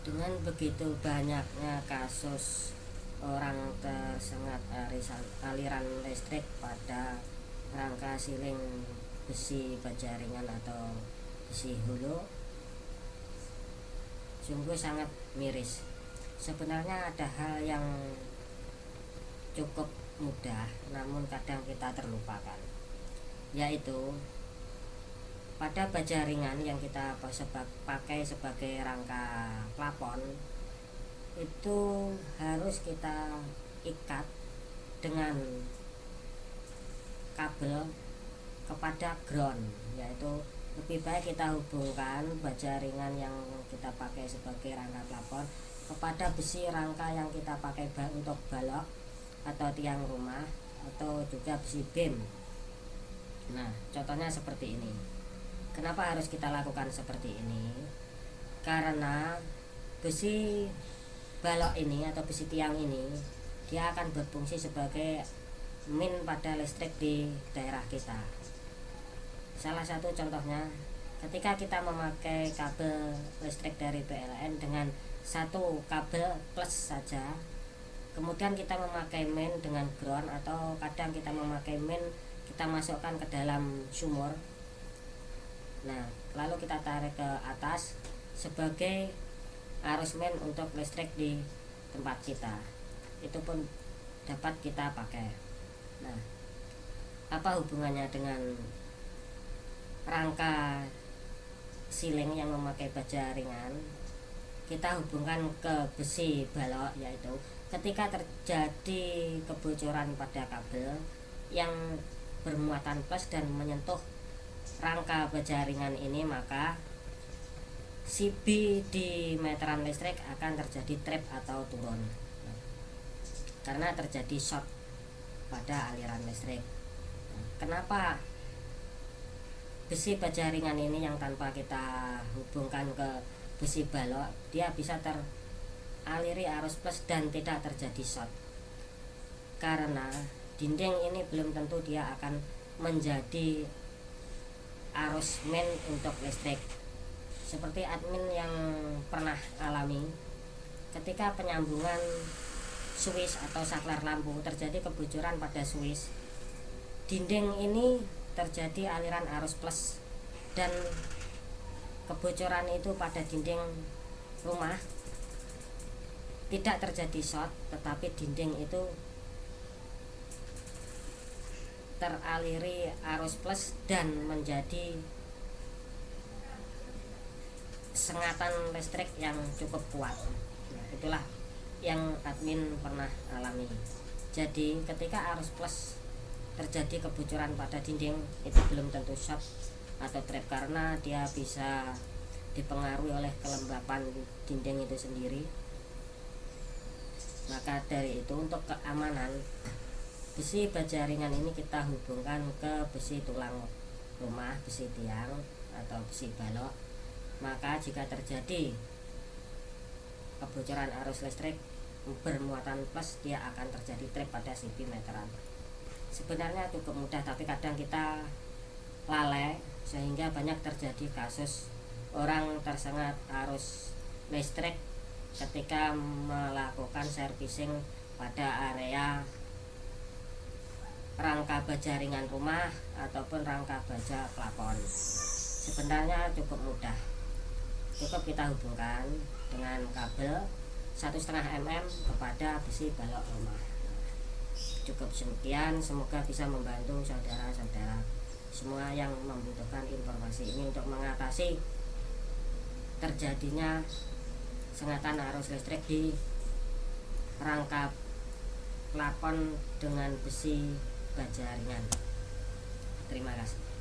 Dengan begitu banyaknya kasus orang tersengat aliran listrik pada rangka siling besi baja ringan atau besi hulu, sungguh sangat miris. Sebenarnya ada hal yang cukup mudah namun kadang kita terlupakan, yaitu pada baja ringan yang kita pakai sebagai rangka plafon itu harus kita ikat dengan kabel kepada ground, yaitu lebih baik kita hubungkan baja ringan yang kita pakai sebagai rangka plafon kepada besi rangka yang kita pakai untuk balok atau tiang rumah atau juga besi beam. Nah, contohnya seperti ini. Kenapa harus kita lakukan seperti ini? Karena besi balok ini atau besi tiang ini dia akan berfungsi sebagai min pada listrik di daerah kita. Salah satu contohnya, ketika kita memakai kabel listrik dari PLN dengan satu kabel plus saja, kemudian kita memakai main dengan ground, atau kadang kita memakai main kita masukkan ke dalam sumur. Nah, lalu kita tarik ke atas sebagai arus main untuk listrik di tempat kita. Itu pun dapat kita pakai. Nah, apa hubungannya dengan rangka siling yang memakai baja ringan? Kita hubungkan ke besi balok, yaitu ketika terjadi kebocoran pada kabel yang bermuatan plus dan menyentuh rangka baja ringan ini, maka CB di meteran listrik akan terjadi trip atau turun karena terjadi short pada aliran listrik. Kenapa besi baja ringan ini yang tanpa kita hubungkan ke besi balok dia bisa teraliri arus plus dan tidak terjadi short? Karena dinding ini belum tentu dia akan menjadi arus main untuk listrik. Seperti admin yang pernah alami, ketika penyambungan switch atau saklar lampu terjadi kebocoran pada switch, dinding ini terjadi aliran arus plus dan kebocoran itu pada dinding rumah tidak terjadi short, tetapi dinding itu teraliri arus plus dan menjadi sengatan listrik yang cukup kuat. Nah, itulah yang admin pernah alami. Jadi ketika arus plus terjadi kebocoran pada dinding, itu belum tentu short atau trap karena dia bisa dipengaruhi oleh kelembapan dinding itu sendiri. Maka dari itu, untuk keamanan besi baja ringan ini kita hubungkan ke besi tulang rumah, besi tiang atau besi balok. Maka jika terjadi kebocoran arus listrik bermuatan plus, dia akan terjadi trip pada CB meteran. Sebenarnya cukup mudah, tapi kadang kita lalai sehingga banyak terjadi kasus orang tersengat arus listrik ketika melakukan servicing pada area rangka baja ringan rumah ataupun rangka baja plafon. Sebenarnya cukup mudah, cukup kita hubungkan dengan kabel 1,5 mm kepada besi balok rumah. Cukup sekian, semoga bisa membantu saudara-saudara semua yang membutuhkan informasi ini untuk mengatasi terjadinya sengatan arus listrik di rangka plafon dengan besi baja ringan. Terima kasih.